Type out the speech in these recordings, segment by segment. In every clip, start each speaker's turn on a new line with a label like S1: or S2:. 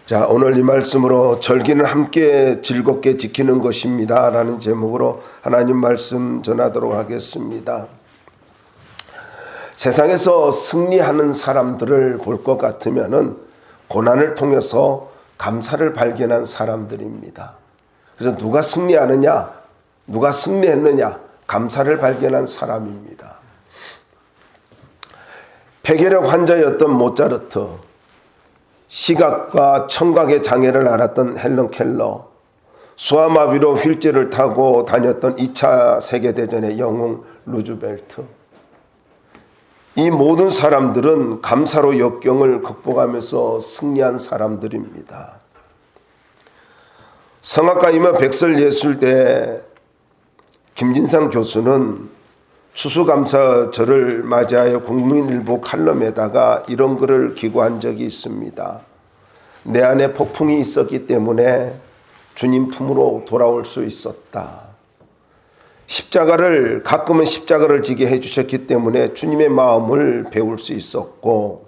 S1: 자, 오늘 이 말씀으로 절기는 함께 즐겁게 지키는 것입니다 라는 제목으로 하나님 말씀 전하도록 하겠습니다. 세상에서 승리하는 사람들을 볼 것 같으면은 고난을 통해서 감사를 발견한 사람들입니다. 그래서 누가 승리하느냐, 누가 승리했느냐, 감사를 발견한 사람입니다. 폐결핵 환자였던 모차르트, 시각과 청각의 장애를 앓았던 헬런 켈러, 수화마비로 휠체어를 타고 다녔던 2차 세계대전의 영웅 루즈벨트. 이 모든 사람들은 감사로 역경을 극복하면서 승리한 사람들입니다. 성악가이며 백설예술대 김진상 교수는 추수감사절을 맞이하여 국민일보 칼럼에다가 이런 글을 기고한 적이 있습니다. 내 안에 폭풍이 있었기 때문에 주님 품으로 돌아올 수 있었다. 가끔은 십자가를 지게 해주셨기 때문에 주님의 마음을 배울 수 있었고,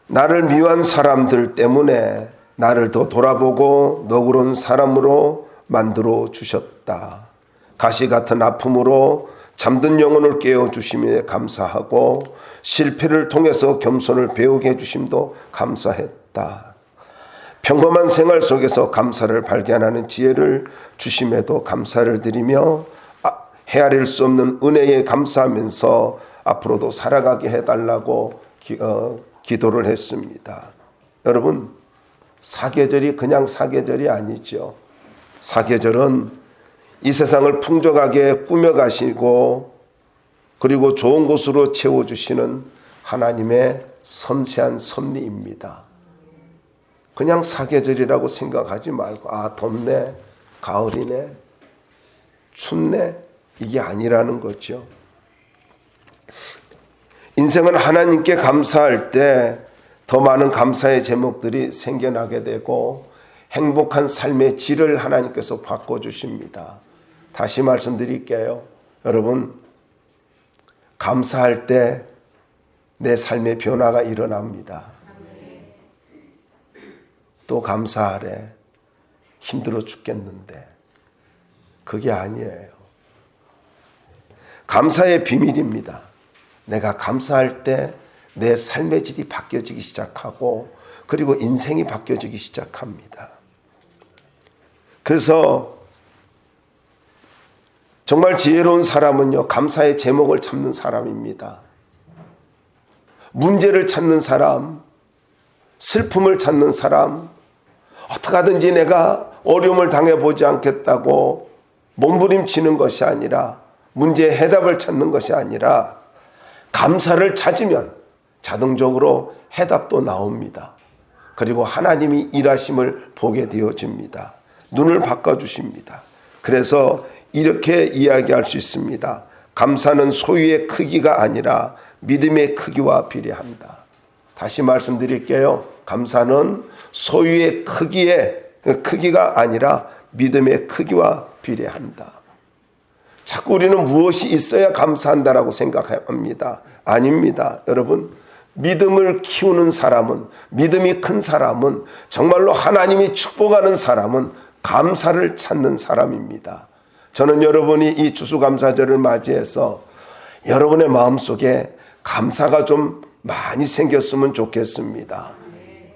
S1: 나를 미워한 사람들 때문에 나를 더 돌아보고 너그러운 사람으로 만들어 주셨다. 가시 같은 아픔으로 잠든 영혼을 깨워주심에 감사하고, 실패를 통해서 겸손을 배우게 해주심도 감사했다. 평범한 생활 속에서 감사를 발견하는 지혜를 주심에도 감사를 드리며 헤아릴 수 없는 은혜에 감사하면서 앞으로도 살아가게 해달라고 기도를 했습니다. 여러분, 사계절이 그냥 사계절이 아니죠. 사계절은 이 세상을 풍족하게 꾸며가시고 그리고 좋은 곳으로 채워주시는 하나님의 섬세한 섭리입니다. 그냥 사계절이라고 생각하지 말고 덥네, 가을이네, 춥네, 이게 아니라는 거죠. 인생은 하나님께 감사할 때 더 많은 감사의 제목들이 생겨나게 되고 행복한 삶의 질을 하나님께서 바꿔주십니다. 다시 말씀드릴게요. 여러분, 감사할 때 내 삶의 변화가 일어납니다. 또 감사하래. 힘들어 죽겠는데. 그게 아니에요. 감사의 비밀입니다. 내가 감사할 때 내 삶의 질이 바뀌어지기 시작하고 그리고 인생이 바뀌어지기 시작합니다. 그래서 정말 지혜로운 사람은요, 감사의 제목을 찾는 사람입니다. 문제를 찾는 사람, 슬픔을 찾는 사람, 어떻게 하든지 내가 어려움을 당해보지 않겠다고 몸부림치는 것이 아니라, 문제의 해답을 찾는 것이 아니라 감사를 찾으면 자동적으로 해답도 나옵니다. 그리고 하나님이 일하심을 보게 되어집니다. 눈을 바꿔주십니다. 그래서 이렇게 이야기할 수 있습니다. 감사는 소유의 크기가 아니라 믿음의 크기와 비례한다. 다시 말씀드릴게요. 감사는 소유의 크기가 아니라 믿음의 크기와 비례한다. 자꾸 우리는 무엇이 있어야 감사한다라고 생각합니다. 아닙니다. 여러분, 믿음을 키우는 사람은, 믿음이 큰 사람은, 정말로 하나님이 축복하는 사람은 감사를 찾는 사람입니다. 저는 여러분이 이 추수감사절을 맞이해서 여러분의 마음속에 감사가 좀 많이 생겼으면 좋겠습니다.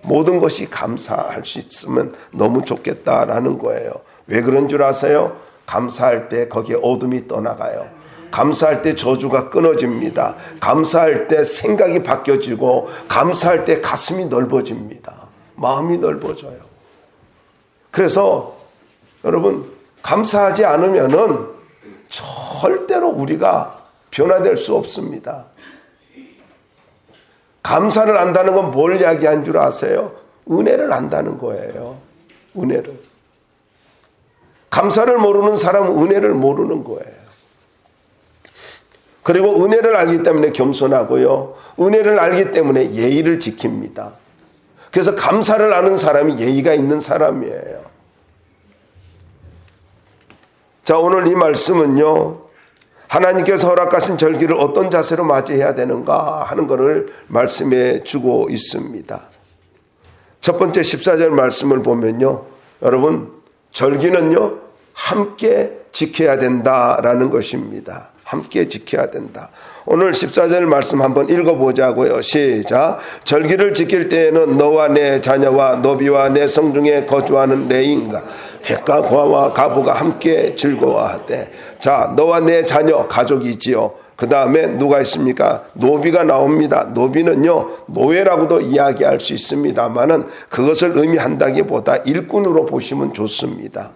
S1: 모든 것이 감사할 수 있으면 너무 좋겠다라는 거예요. 왜 그런 줄 아세요? 감사할 때 거기에 어둠이 떠나가요. 감사할 때 저주가 끊어집니다. 감사할 때 생각이 바뀌어지고, 감사할 때 가슴이 넓어집니다. 마음이 넓어져요. 그래서 여러분, 감사하지 않으면은 절대로 우리가 변화될 수 없습니다. 감사를 안다는 건 뭘 이야기한 줄 아세요? 은혜를 안다는 거예요. 은혜를. 감사를 모르는 사람은 은혜를 모르는 거예요. 그리고 은혜를 알기 때문에 겸손하고요. 은혜를 알기 때문에 예의를 지킵니다. 그래서 감사를 아는 사람이 예의가 있는 사람이에요. 자, 오늘 이 말씀은요, 하나님께서 허락하신 절기를 어떤 자세로 맞이해야 되는가 하는 것을 말씀해 주고 있습니다. 첫 번째 14절 말씀을 보면요, 여러분, 절기는요 함께 지켜야 된다라는 것입니다. 함께 지켜야 된다. 오늘 14절 말씀 한번 읽어보자고요. 시작. 절기를 지킬 때에는 너와 내 자녀와 너비와 내 성중에 거주하는 레인과 객과 고아와 가부가 함께 즐거워하되. 자, 너와 내 자녀, 가족이지요. 그 다음에 누가 있습니까? 노비가 나옵니다. 노비는요 노예라고도 이야기할 수 있습니다만은 그것을 의미한다기보다 일꾼으로 보시면 좋습니다.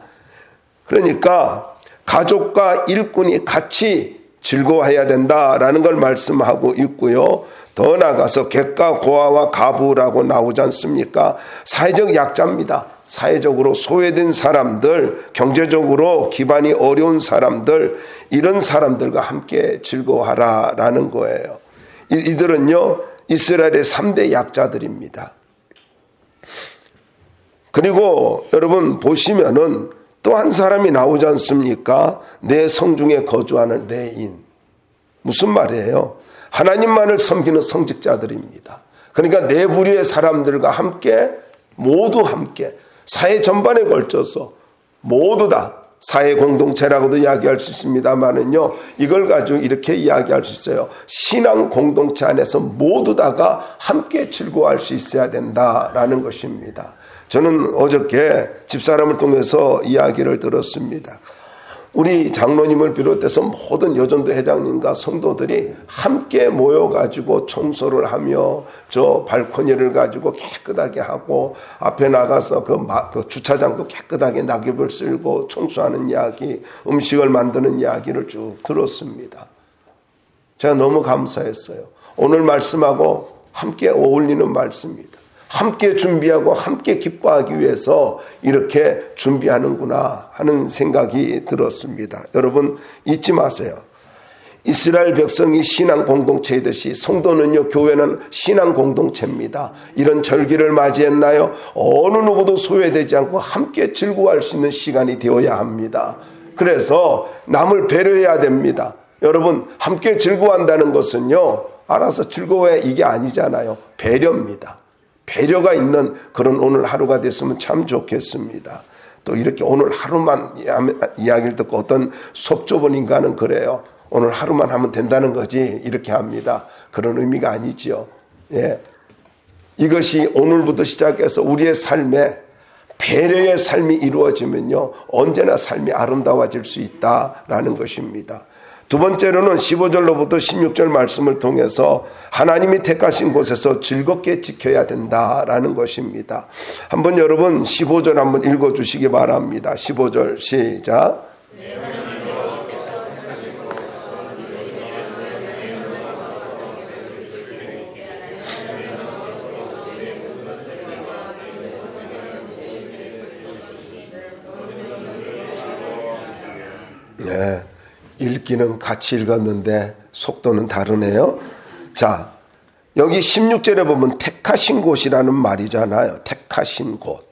S1: 그러니까 가족과 일꾼이 같이 즐거워해야 된다라는 걸 말씀하고 있고요. 더 나아가서 객과 고아와 가부라고 나오지 않습니까? 사회적 약자입니다. 사회적으로 소외된 사람들, 경제적으로 기반이 어려운 사람들, 이런 사람들과 함께 즐거워하라라는 거예요. 이들은요 이스라엘의 3대 약자들입니다. 그리고 여러분 보시면은 또 한 사람이 나오지 않습니까? 내 성중에 거주하는 레인. 무슨 말이에요? 하나님만을 섬기는 성직자들입니다. 그러니까 네 부류의 사람들과 함께, 모두 함께 사회 전반에 걸쳐서 모두 다 사회 공동체라고도 이야기할 수 있습니다만은요, 이걸 가지고 이렇게 이야기할 수 있어요. 신앙 공동체 안에서 모두 다가 함께 즐거워할 수 있어야 된다라는 것입니다. 저는 어저께 집사람을 통해서 이야기를 들었습니다. 우리 장로님을 비롯해서 모든 여전도 회장님과 성도들이 함께 모여가지고 청소를 하며 저 발코니를 가지고 깨끗하게 하고 앞에 나가서 그 주차장도 깨끗하게 낙엽을 쓸고 청소하는 이야기, 음식을 만드는 이야기를 쭉 들었습니다. 제가 너무 감사했어요. 오늘 말씀하고 함께 어울리는 말씀입니다. 함께 준비하고 함께 기뻐하기 위해서 이렇게 준비하는구나 하는 생각이 들었습니다. 여러분 잊지 마세요. 이스라엘 백성이 신앙 공동체이듯이 성도는요, 교회는 신앙 공동체입니다. 이런 절기를 맞이했나요? 어느 누구도 소외되지 않고 함께 즐거워할 수 있는 시간이 되어야 합니다. 그래서 남을 배려해야 됩니다. 여러분 함께 즐거워한다는 것은요, 알아서 즐거워야 이게 아니잖아요. 배려입니다. 배려가 있는 그런 오늘 하루가 됐으면 참 좋겠습니다. 또 이렇게 오늘 하루만 이야기를 듣고 어떤 속 좁은 인간은 그래요. 오늘 하루만 하면 된다는 거지 이렇게 합니다. 그런 의미가 아니지요. 예. 이것이 오늘부터 시작해서 우리의 삶에 배려의 삶이 이루어지면요, 언제나 삶이 아름다워질 수 있다라는 것입니다. 두 번째로는 15절로부터 16절 말씀을 통해서 하나님이 택하신 곳에서 즐겁게 지켜야 된다라는 것입니다. 한번 여러분 15절 한번 읽어주시기 바랍니다. 15절 시작. 네. 읽기는 같이 읽었는데 속도는 다르네요. 자, 여기 16절에 보면 택하신 곳이라는 말이잖아요. 택하신 곳.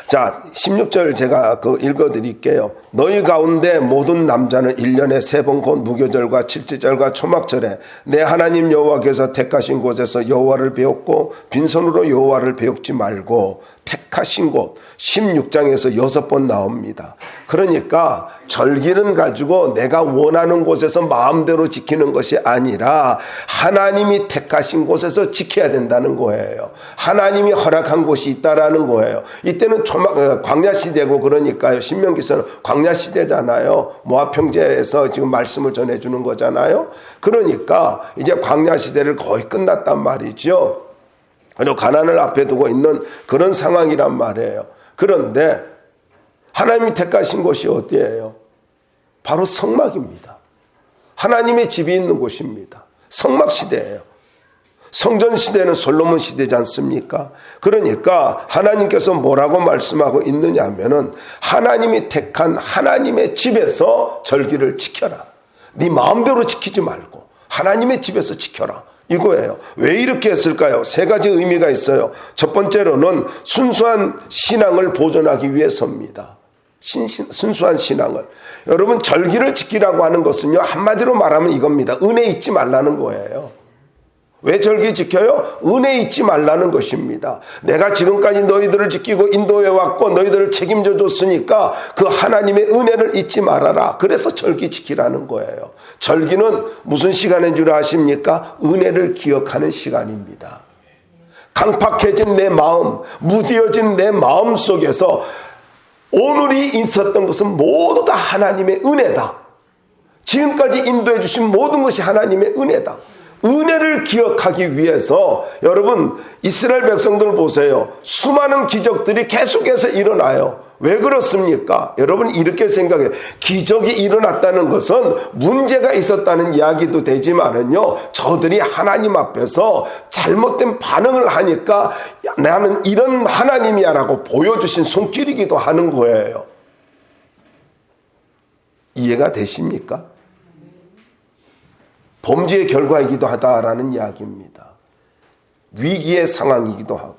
S1: 자, 16절 제가 읽어드릴게요. 너희 가운데 모든 남자는 1년에 3번 곧 무교절과 칠지절과 초막절에 내 하나님 여호와께서 택하신 곳에서 여호와를 배웠고 빈손으로 여호와를 배웁지 말고. 택하신 곳 16장에서 6번 나옵니다. 그러니까 절기는 가지고 내가 원하는 곳에서 마음대로 지키는 것이 아니라 하나님이 택하신 곳에서 지켜야 된다는 거예요. 하나님이 허락한 곳이 있다라는 거예요. 이때는 광야 시대고, 그러니까요, 신명기서는 광야 시대잖아요. 모압 평지에서 지금 말씀을 전해주는 거잖아요. 그러니까 이제 광야 시대를 거의 끝났단 말이죠. 그리고 가난을 앞에 두고 있는 그런 상황이란 말이에요. 그런데 하나님이 택하신 곳이 어디예요? 바로 성막입니다. 하나님의 집이 있는 곳입니다. 성막 시대예요. 성전 시대는 솔로몬 시대지 않습니까? 그러니까 하나님께서 뭐라고 말씀하고 있느냐 하면은 하나님이 택한 하나님의 집에서 절기를 지켜라. 네 마음대로 지키지 말고 하나님의 집에서 지켜라. 이거예요. 왜 이렇게 했을까요? 3가지 의미가 있어요. 첫 번째로는 순수한 신앙을 보존하기 위해서입니다. 순수한 신앙을. 여러분 절기를 지키라고 하는 것은요, 한마디로 말하면 이겁니다. 은혜 잊지 말라는 거예요. 왜 절기 지켜요? 은혜 잊지 말라는 것입니다. 내가 지금까지 너희들을 지키고 인도해 왔고 너희들을 책임져 줬으니까 그 하나님의 은혜를 잊지 말아라. 그래서 절기 지키라는 거예요. 절기는 무슨 시간인 줄 아십니까? 은혜를 기억하는 시간입니다. 강팍해진 내 마음, 무디어진 내 마음 속에서 오늘이 있었던 것은 모두 다 하나님의 은혜다. 지금까지 인도해 주신 모든 것이 하나님의 은혜다. 은혜를 기억하기 위해서 여러분 이스라엘 백성들 보세요. 수많은 기적들이 계속해서 일어나요. 왜 그렇습니까? 여러분 이렇게 생각해요. 기적이 일어났다는 것은 문제가 있었다는 이야기도 되지만은요, 저들이 하나님 앞에서 잘못된 반응을 하니까 나는 이런 하나님이야 라고 보여주신 손길이기도 하는 거예요. 이해가 되십니까? 범죄의 결과이기도 하다라는 이야기입니다. 위기의 상황이기도 하고.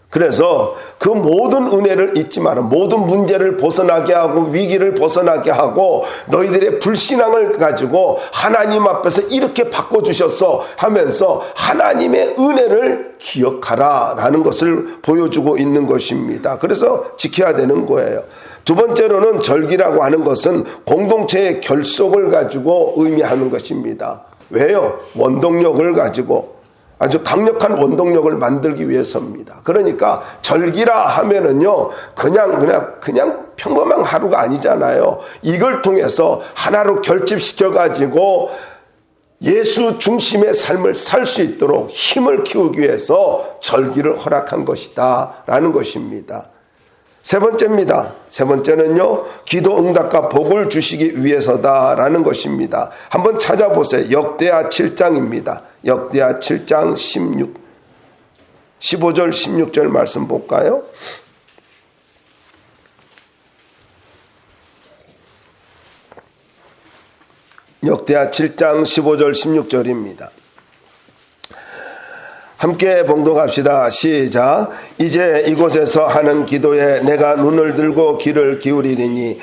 S1: 그래서 그 모든 은혜를 잊지 마라. 모든 문제를 벗어나게 하고 위기를 벗어나게 하고 너희들의 불신앙을 가지고 하나님 앞에서 이렇게 바꿔주셨어 하면서 하나님의 은혜를 기억하라 라는 것을 보여주고 있는 것입니다. 그래서 지켜야 되는 거예요. 두 번째로는 절기라고 하는 것은 공동체의 결속을 가지고 의미하는 것입니다. 왜요? 원동력을 가지고 아주 강력한 원동력을 만들기 위해서입니다. 그러니까 절기라 하면은요, 그냥 평범한 하루가 아니잖아요. 이걸 통해서 하나로 결집시켜 가지고 예수 중심의 삶을 살 수 있도록 힘을 키우기 위해서 절기를 허락한 것이다 라는 것입니다. 세 번째입니다. 세 번째는요, 기도 응답과 복을 주시기 위해서다라는 것입니다. 한번 찾아보세요. 역대하 7장입니다. 역대하 7장 15절 16절 말씀 볼까요? 역대하 7장 15절 16절입니다. 함께 봉독합시다. 시작. 이제 이곳에서 하는 기도에 내가 눈을 들고 귀를 기울이리니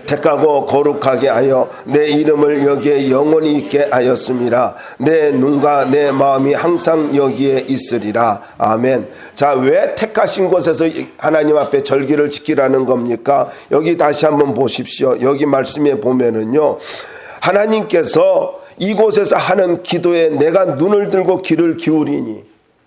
S1: 택하고 거룩하게 하여 내 이름을 여기에 영원히 있게 하였음이라. 내 눈과 내 마음이 항상 여기에 있으리라. 아멘. 자, 왜 택하신 곳에서 하나님 앞에 절기를 지키라는 겁니까? 여기 다시 한번 보십시오. 여기 말씀에 보면은요, 하나님께서 이곳에서 하는 기도에 내가 눈을 들고 귀를 기울이니,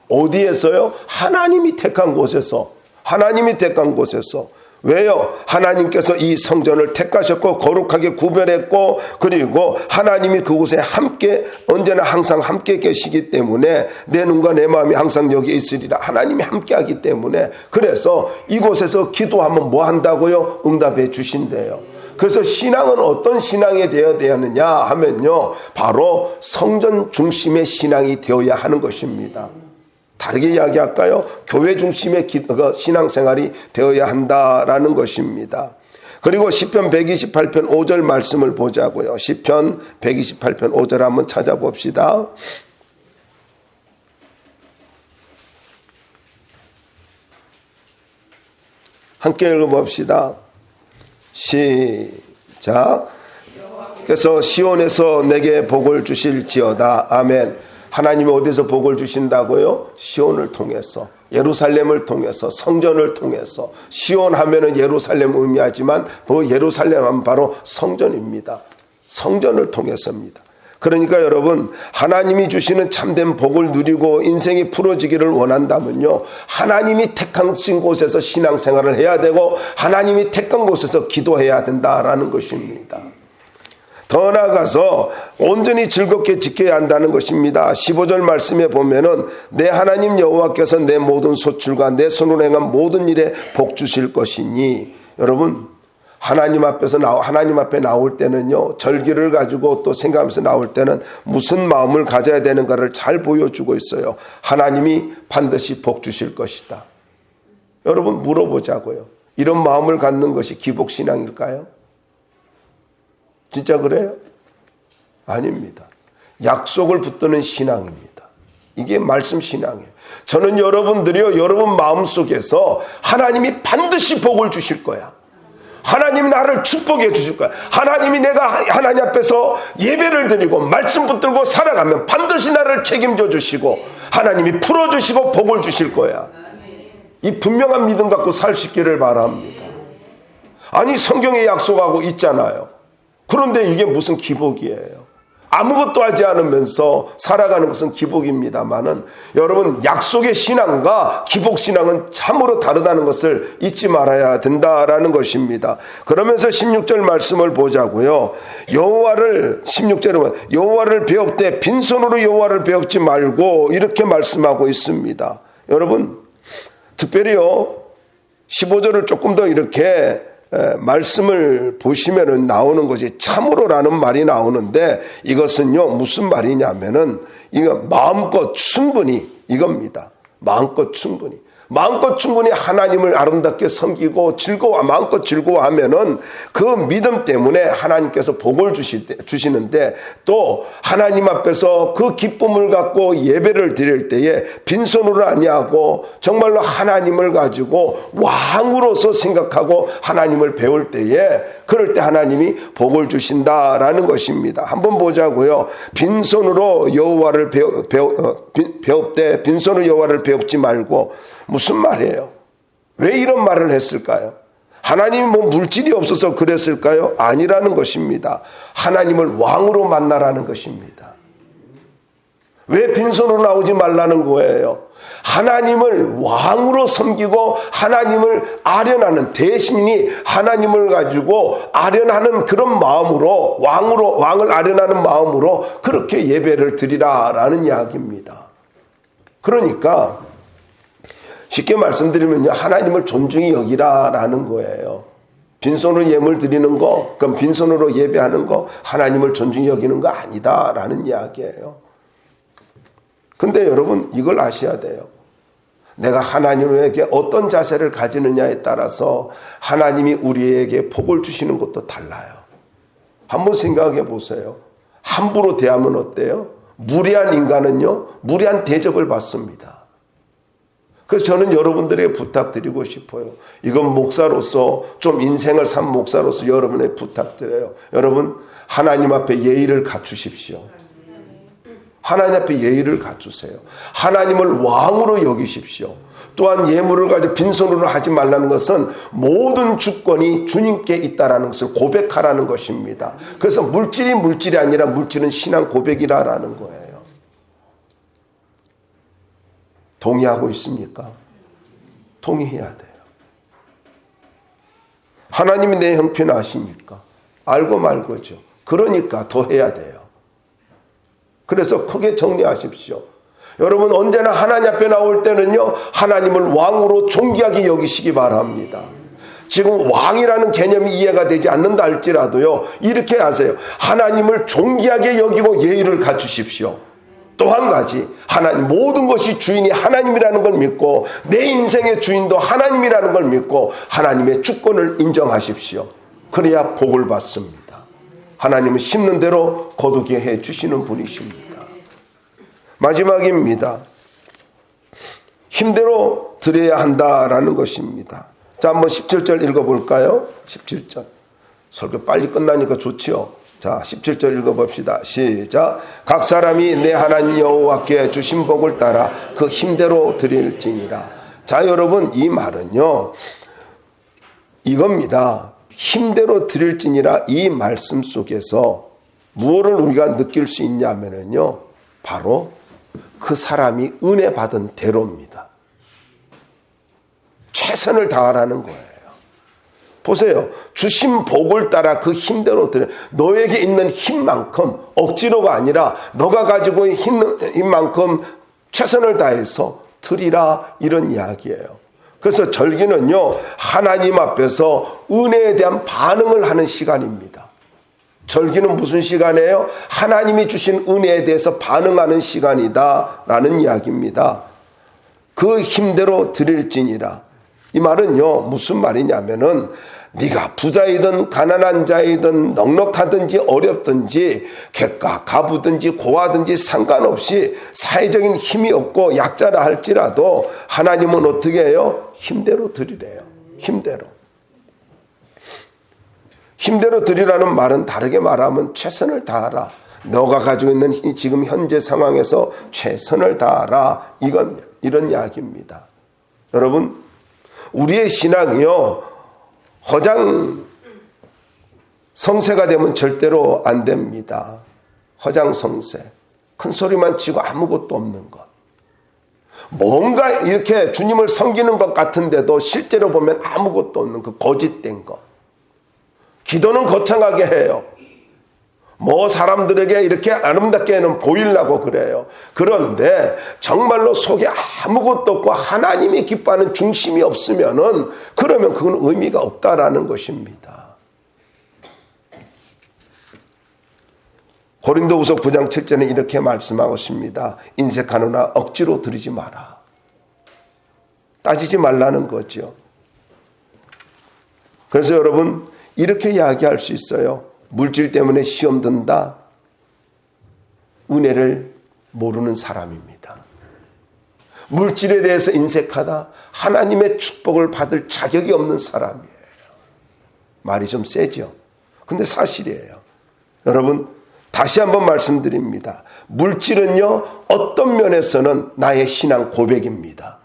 S1: 어디에서요? 하나님이 택한 곳에서. 하나님이 택한 곳에서. 왜요? 하나님께서 이 성전을 택하셨고 거룩하게 구별했고, 그리고 하나님이 그곳에 함께 언제나 항상 함께 계시기 때문에 내 눈과 내 마음이 항상 여기에 있으리라. 하나님이 함께 하기 때문에, 그래서 이곳에서 기도하면 뭐 한다고요? 응답해 주신대요. 그래서 신앙은 어떤 신앙이 되어야 되느냐 하면요, 바로 성전 중심의 신앙이 되어야 하는 것입니다. 다르게 이야기할까요? 교회 중심의 신앙생활이 되어야 한다라는 것입니다. 그리고 시편 128편 5절 말씀을 보자고요. 시편 128편 5절 한번 찾아봅시다. 함께 읽어봅시다. 시작. 그래서 시온에서 내게 복을 주실지어다. 아멘. 하나님이 어디서 복을 주신다고요? 시온을 통해서, 예루살렘을 통해서, 성전을 통해서. 시온 하면은 예루살렘 의미하지만 그 예루살렘은 바로 성전입니다. 성전을 통해서입니다. 그러니까 여러분, 하나님이 주시는 참된 복을 누리고 인생이 풀어지기를 원한다면요, 하나님이 택하신 곳에서 신앙생활을 해야 되고 하나님이 택한 곳에서 기도해야 된다라는 것입니다. 더 나아가서 온전히 즐겁게 지켜야 한다는 것입니다. 15절 말씀에 보면은 내 하나님 여호와께서 내 모든 소출과 내 손으로 행한 모든 일에 복 주실 것이니, 여러분 하나님 앞에 나올 때는요, 절기를 가지고 또 생각하면서 나올 때는 무슨 마음을 가져야 되는가를 잘 보여주고 있어요. 하나님이 반드시 복 주실 것이다. 여러분 물어보자고요. 이런 마음을 갖는 것이 기복신앙일까요? 진짜 그래요? 아닙니다. 약속을 붙드는 신앙입니다. 이게 말씀 신앙이에요. 저는 여러분들이요, 여러분 마음속에서 하나님이 반드시 복을 주실 거야, 하나님이 나를 축복해 주실 거야. 하나님이 내가 하나님 앞에서 예배를 드리고 말씀 붙들고 살아가면 반드시 나를 책임져 주시고 하나님이 풀어주시고 복을 주실 거야. 이 분명한 믿음 갖고 살 수 있기를 바랍니다. 아니 성경에 약속하고 있잖아요. 그런데 이게 무슨 기복이에요. 아무것도 하지 않으면서 살아가는 것은 기복입니다만은 여러분 약속의 신앙과 기복 신앙은 참으로 다르다는 것을 잊지 말아야 된다라는 것입니다. 그러면서 16절 말씀을 보자고요. 여호와를 16절에 여호와를 배웁되 빈손으로 여호와를 배웁지 말고 이렇게 말씀하고 있습니다. 여러분 특별히요 15절을 조금 더 이렇게 말씀을 보시면은 나오는 것이 참으로라는 말이 나오는데 이것은요 무슨 말이냐면은 이거 마음껏 충분히 이겁니다. 마음껏 충분히 하나님을 아름답게 섬기고 마음껏 즐거워하면은 그 믿음 때문에 하나님께서 복을 주시는데 또 하나님 앞에서 그 기쁨을 갖고 예배를 드릴 때에 빈손으로 아니하고 정말로 하나님을 가지고 왕으로서 생각하고 하나님을 배울 때에 그럴 때 하나님이 복을 주신다라는 것입니다. 한번 보자고요. 빈손으로 여호와를 배웁되 빈손으로 여호와를 배웁지 말고 무슨 말이에요? 왜 이런 말을 했을까요? 하나님이 뭐 물질이 없어서 그랬을까요? 아니라는 것입니다. 하나님을 왕으로 만나라는 것입니다. 왜 빈손으로 나오지 말라는 거예요? 하나님을 왕으로 섬기고 하나님을 아련하는 대신이 하나님을 가지고 아련하는 그런 마음으로 왕을 아련하는 마음으로 그렇게 예배를 드리라라는 이야기입니다. 그러니까 쉽게 말씀드리면요 하나님을 존중히 여기라라는 거예요. 빈손으로 예물 드리는 거 그럼 빈손으로 예배하는 거 하나님을 존중히 여기는 거 아니다라는 이야기예요. 근데 여러분 이걸 아셔야 돼요. 내가 하나님에게 어떤 자세를 가지느냐에 따라서 하나님이 우리에게 복을 주시는 것도 달라요. 한번 생각해 보세요. 함부로 대하면 어때요? 무례한 인간은요 무례한 대접을 받습니다. 그래서 저는 여러분들에게 부탁드리고 싶어요. 이건 목사로서 좀 인생을 산 목사로서 여러분에게 부탁드려요. 여러분 하나님 앞에 예의를 갖추십시오. 하나님 앞에 예의를 갖추세요. 하나님을 왕으로 여기십시오. 또한 예물을 가지고 빈손으로 하지 말라는 것은 모든 주권이 주님께 있다라는 것을 고백하라는 것입니다. 그래서 물질이 아니라 물질은 신앙 고백이라는 거예요. 동의하고 있습니까? 동의해야 돼요. 하나님이 내 형편 아십니까? 알고 말고죠. 그러니까 더 해야 돼요. 그래서 크게 정리하십시오. 여러분 언제나 하나님 앞에 나올 때는요 하나님을 왕으로 존귀하게 여기시기 바랍니다. 지금 왕이라는 개념이 이해가 되지 않는다 할지라도요 이렇게 하세요. 하나님을 존귀하게 여기고 예의를 갖추십시오. 또 한 가지 하나님 모든 것이 주인이 하나님이라는 걸 믿고 내 인생의 주인도 하나님이라는 걸 믿고 하나님의 주권을 인정하십시오. 그래야 복을 받습니다. 하나님은 심는 대로 거두게 해 주시는 분이십니다. 마지막입니다. 힘대로 드려야 한다라는 것입니다. 자 한번 17절 읽어볼까요? 17절 설교 빨리 끝나니까 좋지요. 자 17절 읽어봅시다. 시작. 각 사람이 내 하나님 여호와께 주신 복을 따라 그 힘대로 드릴지니라. 자 여러분 이 말은요 이겁니다. 힘대로 드릴지니라 이 말씀 속에서 무엇을 우리가 느낄 수 있냐면요 바로 그 사람이 은혜 받은 대로입니다. 최선을 다하라는 거예요. 보세요. 주신 복을 따라 그 힘대로 드려. 너에게 있는 힘만큼 억지로가 아니라 너가 가지고 있는 힘만큼 최선을 다해서 드리라 이런 이야기예요. 그래서 절기는요 하나님 앞에서 은혜에 대한 반응을 하는 시간입니다. 절기는 무슨 시간이에요? 하나님이 주신 은혜에 대해서 반응하는 시간이다 라는 이야기입니다. 그 힘대로 드릴지니라. 이 말은요 무슨 말이냐면은 네가 부자이든 가난한 자이든 넉넉하든지 어렵든지 객가 가부든지 고하든지 상관없이 사회적인 힘이 없고 약자라 할지라도 하나님은 어떻게 해요? 힘대로 드리래요. 힘대로. 힘대로 드리라는 말은 다르게 말하면 최선을 다하라. 너가 가지고 있는 지금 현재 상황에서 최선을 다하라. 이런 이야기입니다. 여러분, 우리의 신앙이요, 허장 성세가 되면 절대로 안 됩니다. 허장 성세. 큰 소리만 치고 아무것도 없는 것. 뭔가 이렇게 주님을 섬기는 것 같은데도 실제로 보면 아무것도 없는 그 거짓된 것. 기도는 거창하게 해요. 뭐 사람들에게 이렇게 아름답게는 보이려고 그래요. 그런데 정말로 속에 아무것도 없고 하나님이 기뻐하는 중심이 없으면은 그러면 그건 의미가 없다라는 것입니다. 고린도후서 9장 7절에 이렇게 말씀하고 있습니다. 인색하노나 억지로 드리지 마라. 따지지 말라는 거죠. 그래서 여러분, 이렇게 이야기할 수 있어요. 물질 때문에 시험 든다. 은혜를 모르는 사람입니다. 물질에 대해서 인색하다. 하나님의 축복을 받을 자격이 없는 사람이에요. 말이 좀 세죠. 근데 사실이에요. 여러분, 다시 한번 말씀드립니다. 물질은요, 어떤 면에서는 나의 신앙 고백입니다.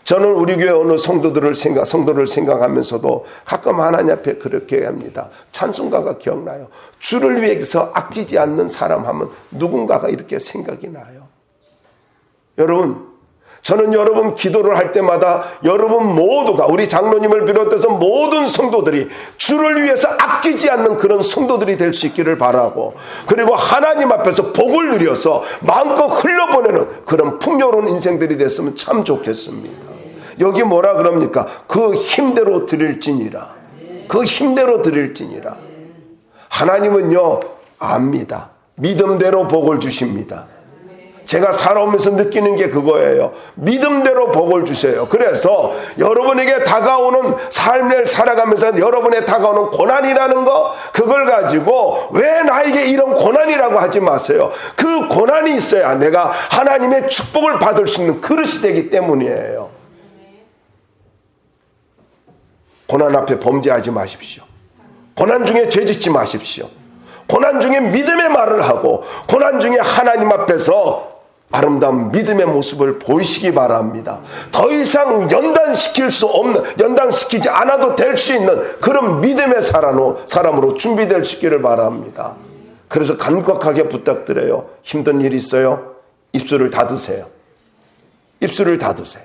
S1: 저는 우리 교회 어느 성도를 생각하면서도 가끔 하나님 앞에 그렇게 합니다. 찬송가가 기억나요. 주를 위해서 아끼지 않는 사람 하면 누군가가 이렇게 생각이 나요. 여러분, 저는 여러분 기도를 할 때마다 여러분 모두가, 우리 장로님을 비롯해서 모든 성도들이 주를 위해서 아끼지 않는 그런 성도들이 될 수 있기를 바라고, 그리고 하나님 앞에서 복을 누려서 마음껏 흘려보내는 그런 풍요로운 인생들이 됐으면 참 좋겠습니다. 여기 뭐라 그럽니까? 그 힘대로 드릴지니라. 그 힘대로 드릴지니라. 하나님은요, 압니다. 믿음대로 복을 주십니다. 제가 살아오면서 느끼는 게 그거예요. 믿음대로 복을 주세요. 그래서 여러분에게 다가오는 삶을 살아가면서 여러분에 다가오는 고난이라는 거, 그걸 가지고 왜 나에게 이런 고난이라고 하지 마세요. 그 고난이 있어야 내가 하나님의 축복을 받을 수 있는 그릇이 되기 때문이에요. 고난 앞에 범죄하지 마십시오. 고난 중에 죄짓지 마십시오. 고난 중에 믿음의 말을 하고 고난 중에 하나님 앞에서 아름다운 믿음의 모습을 보이시기 바랍니다. 더 이상 연단시키지 않아도 될 수 있는 그런 믿음의 사람으로 준비될 수 있기를 바랍니다. 그래서 간곡하게 부탁드려요. 힘든 일이 있어요? 입술을 닫으세요. 입술을 닫으세요.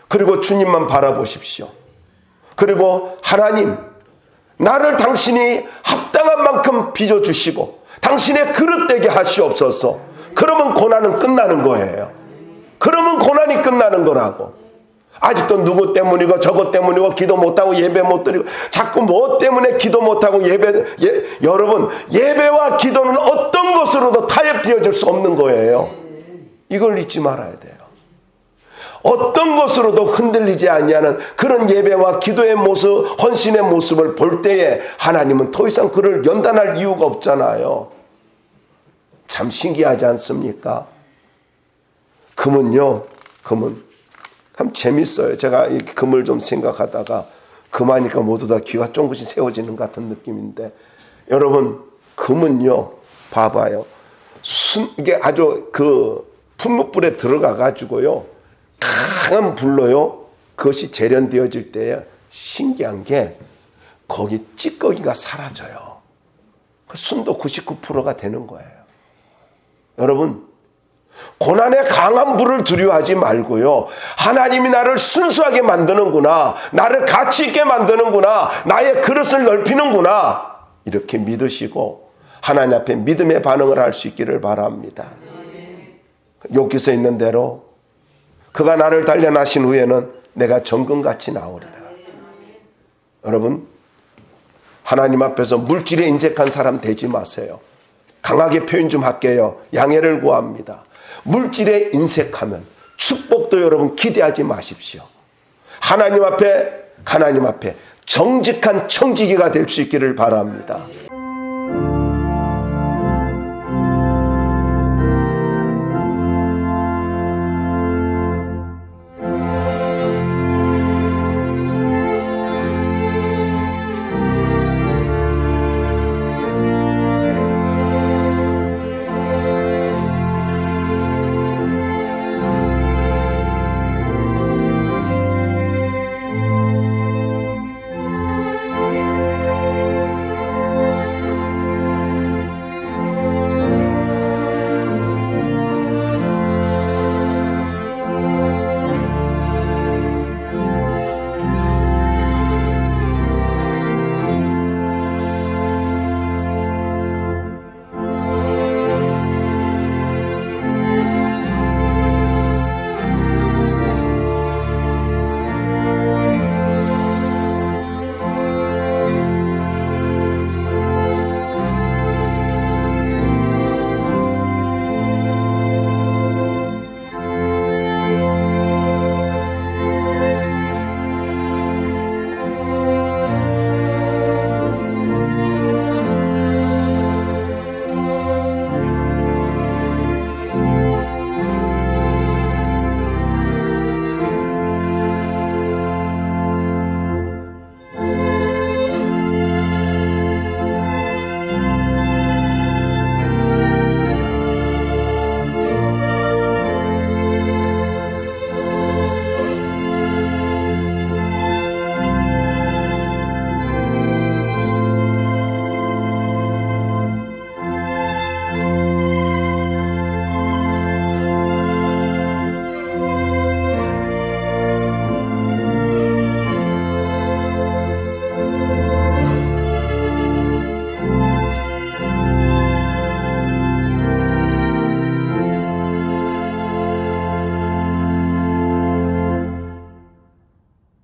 S1: 그리고 주님만 바라보십시오. 그리고 하나님, 나를 당신이 합당한 만큼 빚어주시고 당신의 그릇 되게 하시옵소서. 그러면 고난은 끝나는 거예요. 그러면 고난이 끝나는 거라고. 아직도 누구 때문이고 저것 때문이고 기도 못하고 예배 못 드리고 자꾸 뭐 때문에 기도 못하고 여러분, 예배와 기도는 어떤 것으로도 타협되어질 수 없는 거예요. 이걸 잊지 말아야 돼요. 어떤 것으로도 흔들리지 아니하는 그런 예배와 기도의 모습, 헌신의 모습을 볼 때에 하나님은 더 이상 그를 연단할 이유가 없잖아요. 참 신기하지 않습니까? 금은요, 금은 참 재밌어요. 제가 이 금을 좀 생각하다가 금하니까 모두 다 귀가 쫑긋이 세워지는 같은 느낌인데, 여러분, 금은요, 봐봐요. 이게 아주 그 풍목불에 들어가 가지고요, 강한 불로요, 그것이 재련되어질 때에 신기한 게 거기 찌꺼기가 사라져요. 그 순도 99%가 되는 거예요. 여러분, 고난의 강한 불을 두려워하지 말고요, 하나님이 나를 순수하게 만드는구나, 나를 가치 있게 만드는구나, 나의 그릇을 넓히는구나, 이렇게 믿으시고 하나님 앞에 믿음의 반응을 할 수 있기를 바랍니다. 욥기서에 있는 대로 그가 나를 단련하신 후에는 내가 정금같이 나오리라. 여러분, 하나님 앞에서 물질에 인색한 사람 되지 마세요. 강하게 표현 좀 할게요. 양해를 구합니다. 물질에 인색하면 축복도 여러분 기대하지 마십시오. 하나님 앞에 정직한 청지기가 될 수 있기를 바랍니다.